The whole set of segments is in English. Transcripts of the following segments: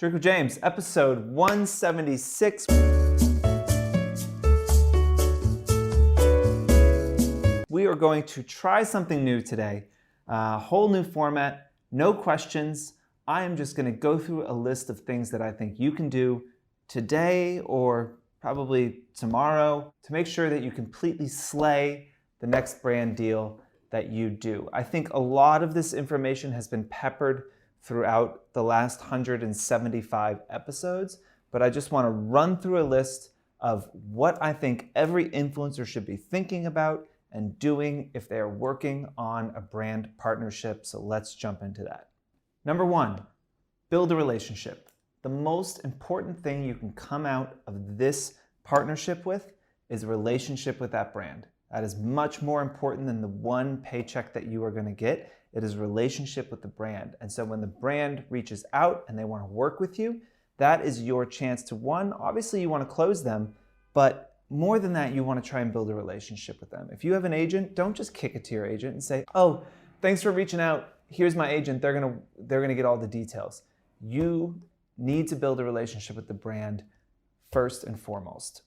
Drink with James, episode 176. We are going to try something new today. A whole new format, no questions. I am just going to go through a list of things that I think you can do today or probably tomorrow to make sure that you completely slay the next brand deal that you do. I think a lot of this information has been peppered throughout the last 175 episodes, but I just want to run through a list of what I think every influencer should be thinking about and doing if they're working on a brand partnership. So let's jump into that. Number one, build a relationship. The most important thing you can come out of this partnership with is a relationship with that brand. That is much more important than the one paycheck that you are going to get. It is a relationship with the brand. And so when the brand reaches out and they want to work with you, that is your chance to, one, obviously you want to close them, but more than that, you want to try and build a relationship with them. If you have an agent, don't just kick it to your agent and say, oh, thanks for reaching out. Here's my agent. They're going to get all the details. You need to build a relationship with the brand first and foremost.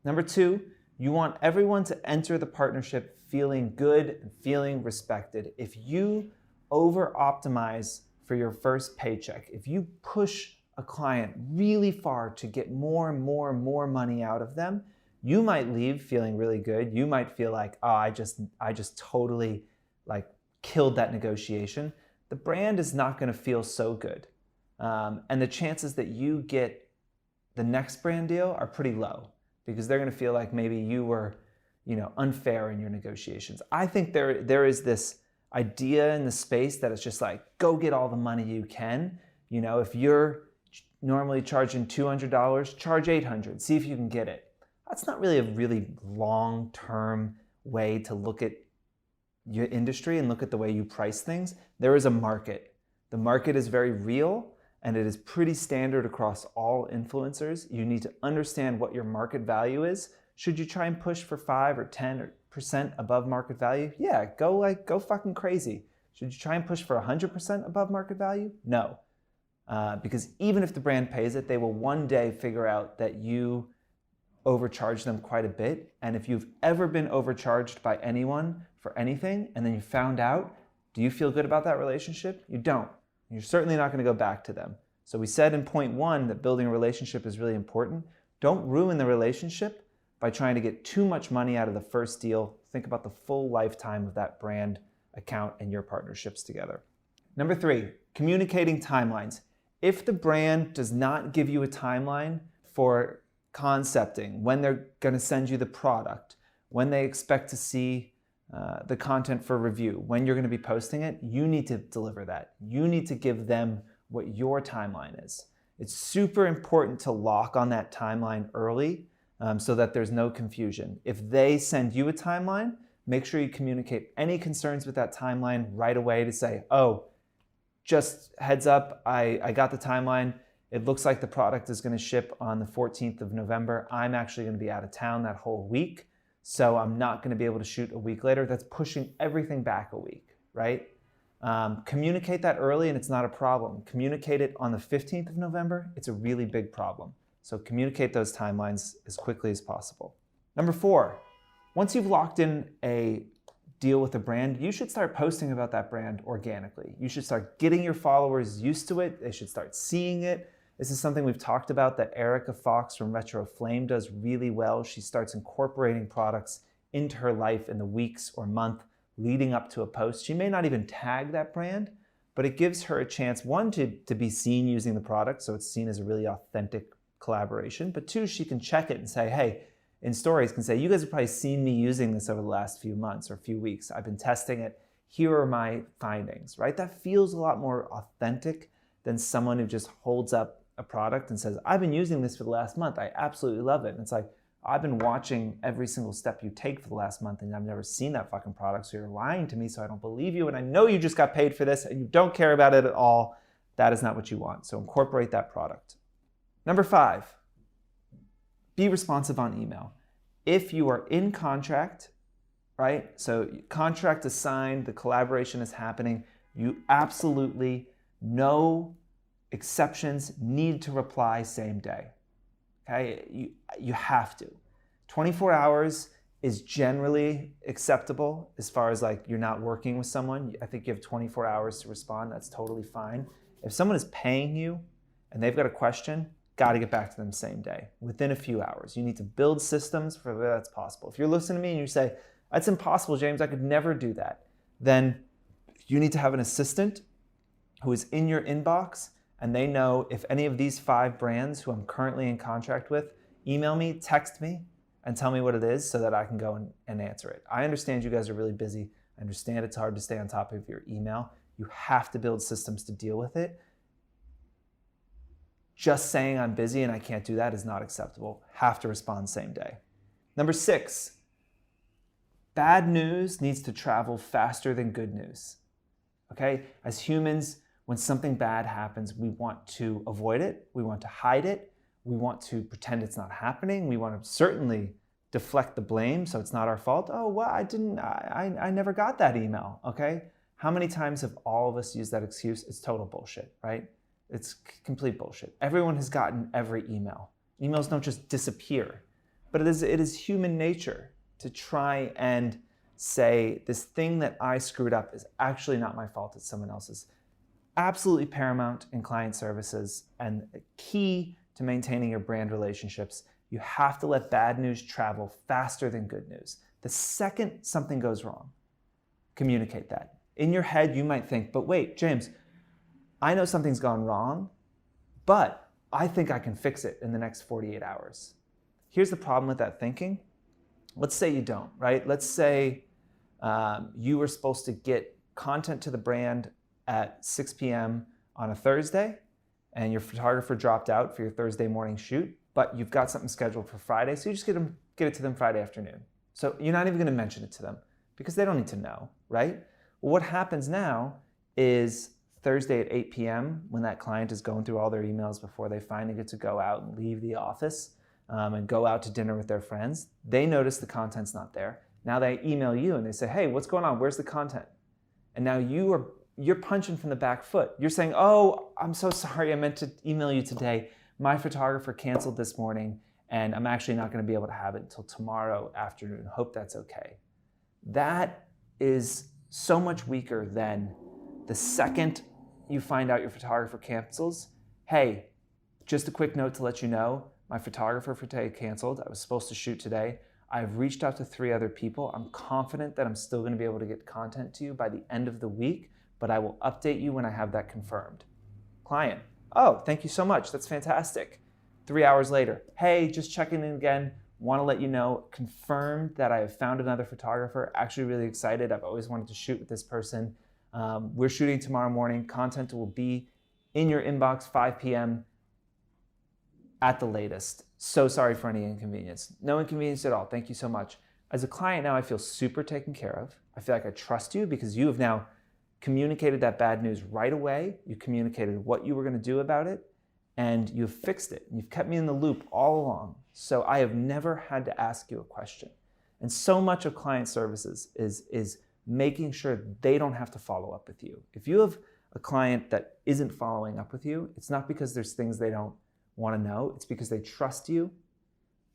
Number two, you want everyone to enter the partnership feeling good and feeling respected. If you over-optimize for your first paycheck, if you push a client really far to get more and more and more money out of them, you might leave feeling really good. You might feel like, oh, I just totally killed that negotiation. The brand is not going to feel so good. And the chances that you get the next brand deal are pretty low because they're going to feel like maybe you were unfair in your negotiations. I think there is this idea in the space that it's just like, go get all the money you can. If you're normally charging $200, charge $800, see if you can get it. That's not really a really long-term way to look at your industry and look at the way you price things. There is a market. The market is very real and it is pretty standard across all influencers. You need to understand what your market value is. Should you try and push for 5 or 10% above market value? Yeah, go fucking crazy. Should you try and push for 100% above market value? No. Because even if the brand pays it, they will one day figure out that you overcharge them quite a bit. And if you've ever been overcharged by anyone for anything and then you found out, do you feel good about that relationship? You don't. You're certainly not going to go back to them. So we said in point 1 that building a relationship is really important. Don't ruin the relationship by trying to get too much money out of the first deal. Think about the full lifetime of that brand account and your partnerships together. Number 3, communicating timelines. If the brand does not give you a timeline for concepting, when they're going to send you the product, when they expect to see the content for review, when you're going to be posting it, you need to deliver that. You need to give them what your timeline is. It's super important to lock on that timeline early so that there's no confusion. If they send you a timeline, make sure you communicate any concerns with that timeline right away to say, oh, just heads up, I got the timeline. It looks like the product is going to ship on the 14th of November. I'm actually going to be out of town that whole week, so I'm not going to be able to shoot a week later. That's pushing everything back a week, right? Communicate that early and it's not a problem. Communicate it on the 15th of November, it's a really big problem. So communicate those timelines as quickly as possible. Number 4, once you've locked in a deal with a brand, you should start posting about that brand organically. You should start getting your followers used to it. They should start seeing it. This is something we've talked about that Erica Fox from Retro Flame does really well. She starts incorporating products into her life in the weeks or month leading up to a post. She may not even tag that brand, but it gives her a chance, one, to be seen using the product, so it's seen as a really authentic collaboration, but 2, she can check it and say, hey, in stories can say, you guys have probably seen me using this over the last few months or few weeks. I've been testing it. Here are my findings, right? That feels a lot more authentic than someone who just holds up a product and says, I've been using this for the last month. I absolutely love it. And it's like, I've been watching every single step you take for the last month and I've never seen that fucking product. So you're lying to me. So I don't believe you. And I know you just got paid for this and you don't care about it at all. That is not what you want. So incorporate that product. Number 5, be responsive on email. If you are in contract, right? So contract is signed, the collaboration is happening. You absolutely, no exceptions need to reply same day. Okay, you have to. 24 hours is generally acceptable as far as like you're not working with someone. I think you have 24 hours to respond. That's totally fine. If someone is paying you and they've got a question, got to get back to them same day, within a few hours. You need to build systems for where that's possible. If you're listening to me and you say, that's impossible, James, I could never do that, then you need to have an assistant who is in your inbox and they know if any of these 5 brands who I'm currently in contract with email me, text me, and tell me what it is so that I can go and answer it. I understand you guys are really busy. I understand it's hard to stay on top of your email. You have to build systems to deal with it. Just saying I'm busy and I can't do that is not acceptable. Have to respond same day. Number 6, bad news needs to travel faster than good news. Okay? As humans, when something bad happens, we want to avoid it. We want to hide it. We want to pretend it's not happening. We want to certainly deflect the blame so it's not our fault. Oh, well, I never got that email, okay? How many times have all of us used that excuse? It's total bullshit, right? It's complete bullshit. Everyone has gotten every email. Emails don't just disappear, but it is human nature to try and say this thing that I screwed up is actually not my fault, it's someone else's. Absolutely paramount in client services and key to maintaining your brand relationships. You have to let bad news travel faster than good news. The second something goes wrong, communicate that. In your head, you might think, but wait, James, I know something's gone wrong, but I think I can fix it in the next 48 hours. Here's the problem with that thinking. Let's say you don't, right? Let's say you were supposed to get content to the brand at 6 p.m. on a Thursday, and your photographer dropped out for your Thursday morning shoot, but you've got something scheduled for Friday, so you just get it to them Friday afternoon. So you're not even going to mention it to them because they don't need to know, right? Well, what happens now is Thursday at 8 p.m. when that client is going through all their emails before they finally get to go out and leave the office and go out to dinner with their friends, they notice the content's not there. Now they email you and they say, hey, what's going on? Where's the content? And now you're punching from the back foot. You're saying, oh, I'm so sorry, I meant to email you today. My photographer canceled this morning and I'm actually not gonna be able to have it until tomorrow afternoon. Hope that's okay. That is so much weaker than the second you find out your photographer cancels. Hey, just a quick note to let you know, my photographer for today canceled. I was supposed to shoot today. I've reached out to 3 other people. I'm confident that I'm still gonna be able to get content to you by the end of the week, but I will update you when I have that confirmed. Client, oh, thank you so much. That's fantastic. 3 hours later, hey, just checking in again. Want to let you know, confirmed that I have found another photographer. Actually really excited. I've always wanted to shoot with this person. We're shooting tomorrow morning. Content will be in your inbox 5 p.m. at the latest. So sorry for any inconvenience. No inconvenience at all. Thank you so much. As a client now, I feel super taken care of. I feel like I trust you because you have now communicated that bad news right away. You communicated what you were going to do about it, and you've fixed it. You've kept me in the loop all along. So I have never had to ask you a question. And so much of client services is making sure they don't have to follow up with you. If you have a client that isn't following up with you, it's not because there's things they don't want to know. It's because they trust you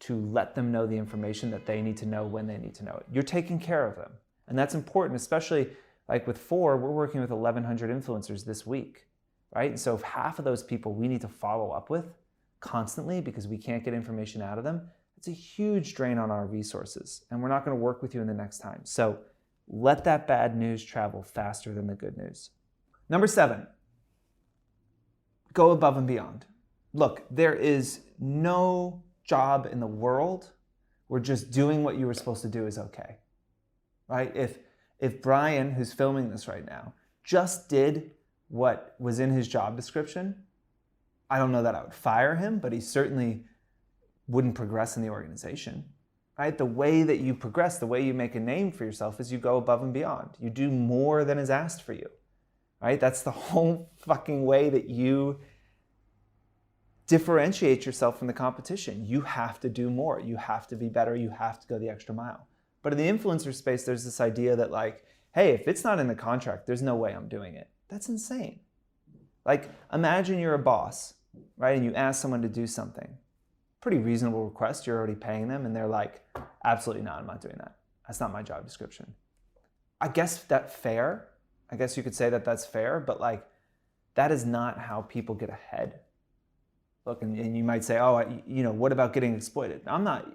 to let them know the information that they need to know when they need to know it. You're taking care of them. And that's important, especially like with Fohr, we're working with 1,100 influencers this week, right? And so if half of those people we need to follow up with constantly because we can't get information out of them, it's a huge drain on our resources. And we're not going to work with you in the next time. So let that bad news travel faster than the good news. Number 7, go above and beyond. Look, there is no job in the world where just doing what you were supposed to do is okay, right? If Brian, who's filming this right now, just did what was in his job description, I don't know that I would fire him, but he certainly wouldn't progress in the organization, right? The way that you progress, the way you make a name for yourself is you go above and beyond. You do more than is asked for you, right? That's the whole fucking way that you differentiate yourself from the competition. You have to do more. You have to be better. You have to go the extra mile. But in the influencer space, there's this idea that like, hey, if it's not in the contract, there's no way I'm doing it. That's insane. Like, imagine you're a boss, right? And you ask someone to do something. Pretty reasonable request, you're already paying them, and they're like, absolutely not, I'm not doing that. That's not my job description. I guess that's fair. I guess you could say that that's fair, but like, that is not how people get ahead. Look, and you might say, oh, what about getting exploited? I'm not.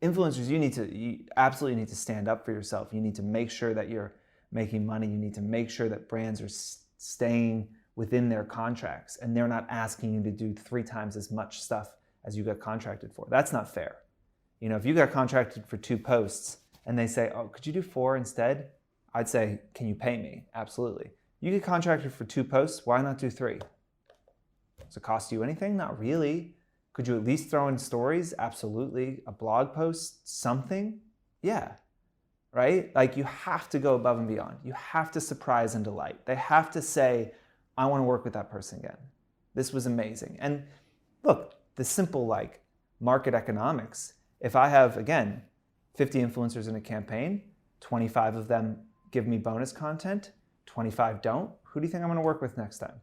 Influencers, you absolutely need to stand up for yourself. You need to make sure that you're making money. You need to make sure that brands are staying within their contracts and they're not asking you to do 3 times as much stuff as you got contracted for. That's not fair. If you got contracted for 2 posts and they say, oh, could you do 4 instead? I'd say, can you pay me? Absolutely. You get contracted for 2 posts, why not do 3? Does it cost you anything? Not really. Could you at least throw in stories? Absolutely. A blog post? Something? Yeah. Right? Like, you have to go above and beyond. You have to surprise and delight. They have to say, I want to work with that person again. This was amazing. And look, the simple like market economics, if I have, again, 50 influencers in a campaign, 25 of them give me bonus content, 25 don't, who do you think I'm going to work with next time?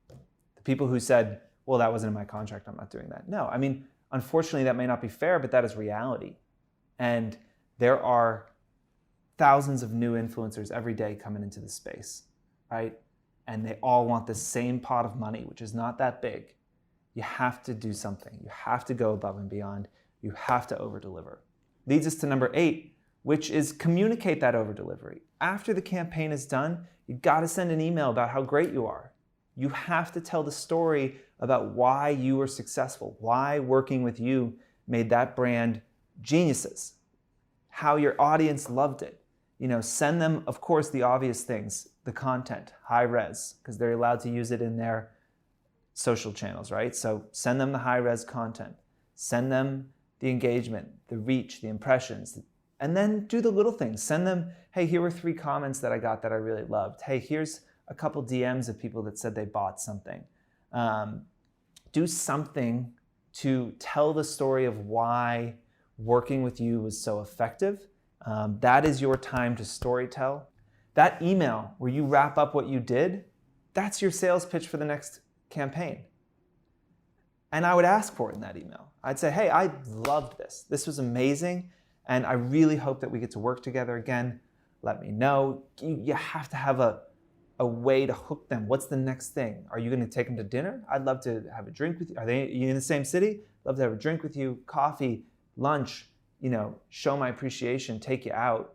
The people who said, well, that wasn't in my contract, I'm not doing that. No, I mean, unfortunately, that may not be fair, but that is reality. And there are thousands of new influencers every day coming into the space, right? And they all want the same pot of money, which is not that big. You have to do something. You have to go above and beyond. You have to over-deliver. Leads us to number 8, which is communicate that over-delivery. After the campaign is done, you've got to send an email about how great you are. You have to tell the story about why you were successful, why working with you made that brand geniuses, how your audience loved it. Send them, of course, the obvious things, the content, high res, because they're allowed to use it in their social channels, right? So send them the high res content, send them the engagement, the reach, the impressions, and then do the little things. Send them, hey, here were 3 comments that I got that I really loved. Hey, here's a couple DMs of people that said they bought something. Do something to tell the story of why working with you was so effective. That is your time to storytell. That email where you wrap up what you did, that's your sales pitch for the next campaign. And I would ask for it in that email. I'd say, hey, I loved this. This was amazing. And I really hope that we get to work together again. Let me know. You have to have a way to hook them. What's the next thing? Are you going to take them to dinner? I'd love to have a drink with you. Are you in the same city? Love to have a drink with you, coffee, lunch, show my appreciation, take you out.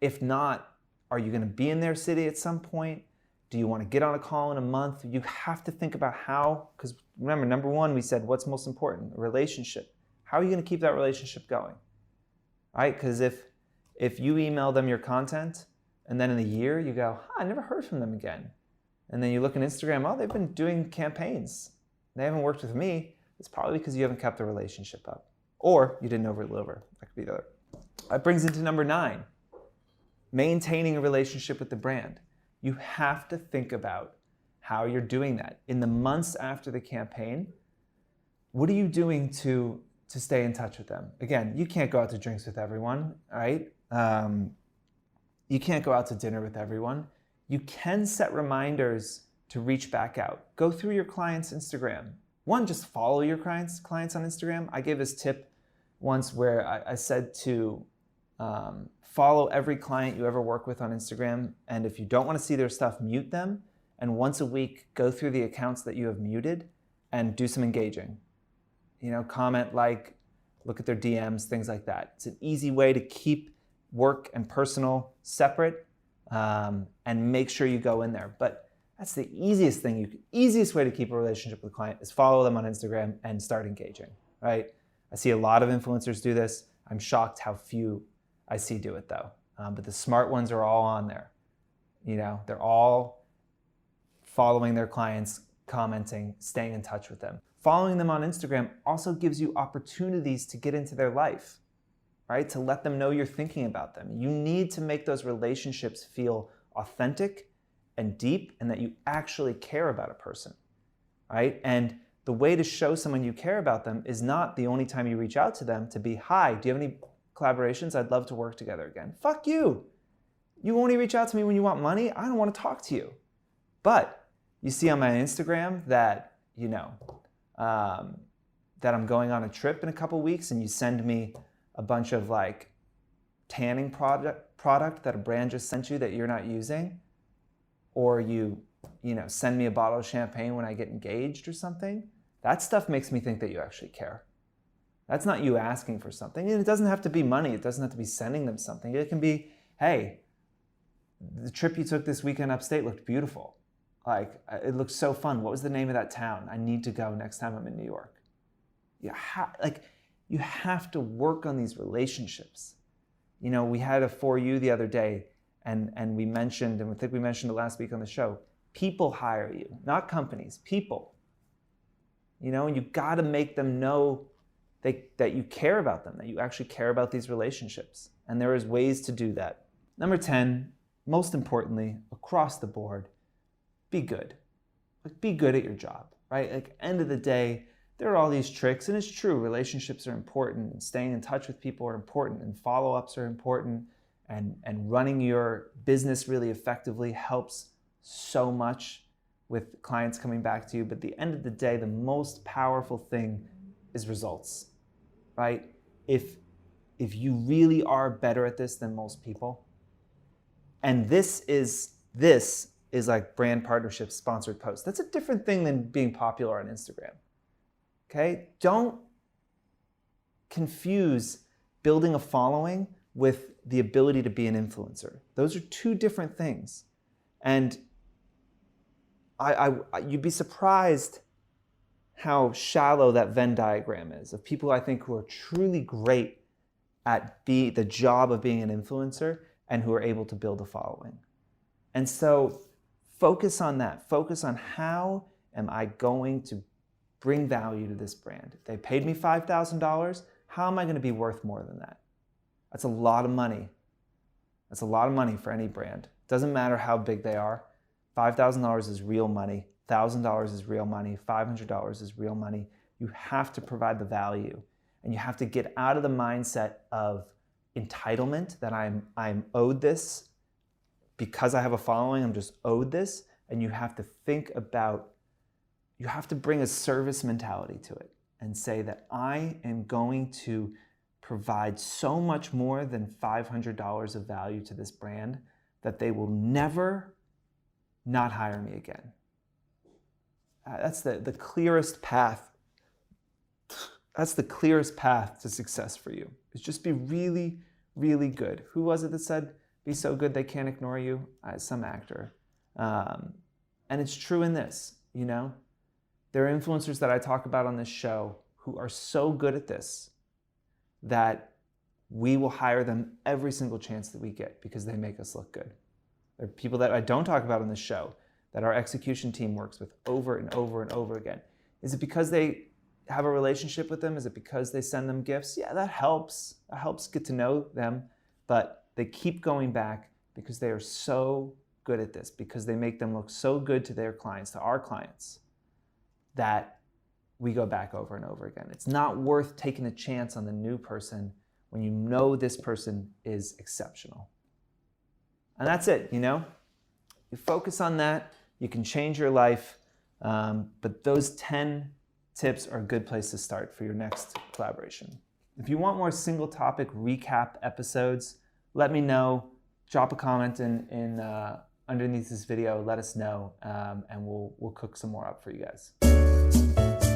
If not, are you going to be in their city at some point? Do you want to get on a call in a month? You have to think about how, because remember, number 1, we said, what's most important? A relationship. How are you going to keep that relationship going? Right? Because if you email them your content and then in a year you go, I never heard from them again. And then you look on Instagram, oh, they've been doing campaigns. They haven't worked with me. It's probably because you haven't kept the relationship up. Or you didn't over-deliver. That could be the other. That brings into number 9, maintaining a relationship with the brand. You have to think about how you're doing that. In the months after the campaign, what are you doing to stay in touch with them? Again, you can't go out to drinks with everyone, right? You can't go out to dinner with everyone. You can set reminders to reach back out. Go through your client's Instagram. 1, just follow your clients on Instagram. I gave this tip once where I said to follow every client you ever work with on Instagram, and if you don't want to see their stuff, mute them, and once a week, go through the accounts that you have muted and do some engaging. Comment, like, look at their DMs, things like that. It's an easy way to keep work and personal separate, and make sure you go in there. But that's the easiest way to keep a relationship with a client is follow them on Instagram and start engaging, right? I see a lot of influencers do this. I'm shocked how few I see do it though. But the smart ones are all on there. They're all following their clients, commenting, staying in touch with them. Following them on Instagram also gives you opportunities to get into their life, right? To let them know you're thinking about them. You need to make those relationships feel authentic and deep, and that you actually care about a person, right? And the way to show someone you care about them is not the only time you reach out to them to be, hi, do you have any collaborations? I'd love to work together again. Fuck you. You only reach out to me when you want money. I don't want to talk to you. But you see on my Instagram that, that I'm going on a trip in a couple weeks, and you send me a bunch of like tanning product that a brand just sent you that you're not using, or you send me a bottle of champagne when I get engaged or something. That stuff makes me think that you actually care. That's not you asking for something. And it doesn't have to be money. It doesn't have to be sending them something. It can be, hey, the trip you took this weekend upstate looked beautiful. Like, it looked so fun. What was the name of that town? I need to go next time I'm in New York. You have to work on these relationships. We had a For You the other day, and we mentioned, and I think we mentioned it last week on the show, people hire you, not companies, people. And you got to make them know that you care about them, that you actually care about these relationships. And there is ways to do that. Number 10, most importantly, across the board, be good. Like, be good at your job, right? Like, end of the day, there are all these tricks, and it's true, relationships are important, and staying in touch with people are important, and follow-ups are important, and running your business really effectively helps so much with clients coming back to you. But at the end of the day, the most powerful thing is results, right? If you really are better at this than most people, and this is like brand partnership sponsored posts. That's a different thing than being popular on Instagram. Okay? Don't confuse building a following with the ability to be an influencer. Those are two different things. And you'd be surprised how shallow that Venn diagram is of people I think who are truly great at the job of being an influencer and who are able to build a following. And so focus on that. Focus on, how am I going to bring value to this brand? If they paid me $5,000, how am I going to be worth more than that? That's a lot of money. That's a lot of money for any brand. Doesn't matter how big they are. $5,000 is real money. $1,000 is real money. $500 is real money. You have to provide the value, and you have to get out of the mindset of entitlement, that I'm owed this because I have a following. I'm just owed this. And you have to think about, you have to bring a service mentality to it and say that I am going to provide so much more than $500 of value to this brand that they will never not hire me again. That's the clearest path. That's the clearest path to success for you. Is just be really, really good. Who was it that said, be so good they can't ignore you? Some actor. And it's true in this, There are influencers that I talk about on this show who are so good at this that we will hire them every single chance that we get because they make us look good. There are people that I don't talk about on this show that our execution team works with over and over and over again. Is it because they have a relationship with them? Is it because they send them gifts? Yeah, that helps. That helps get to know them. But they keep going back because they are so good at this, because they make them look so good to their clients, to our clients, that we go back over and over again. It's not worth taking a chance on the new person when you know this person is exceptional. And that's it, You focus on that, you can change your life, but those 10 tips are a good place to start for your next collaboration. If you want more single topic recap episodes, let me know. Drop a comment in underneath this video, let us know, and we'll cook some more up for you guys.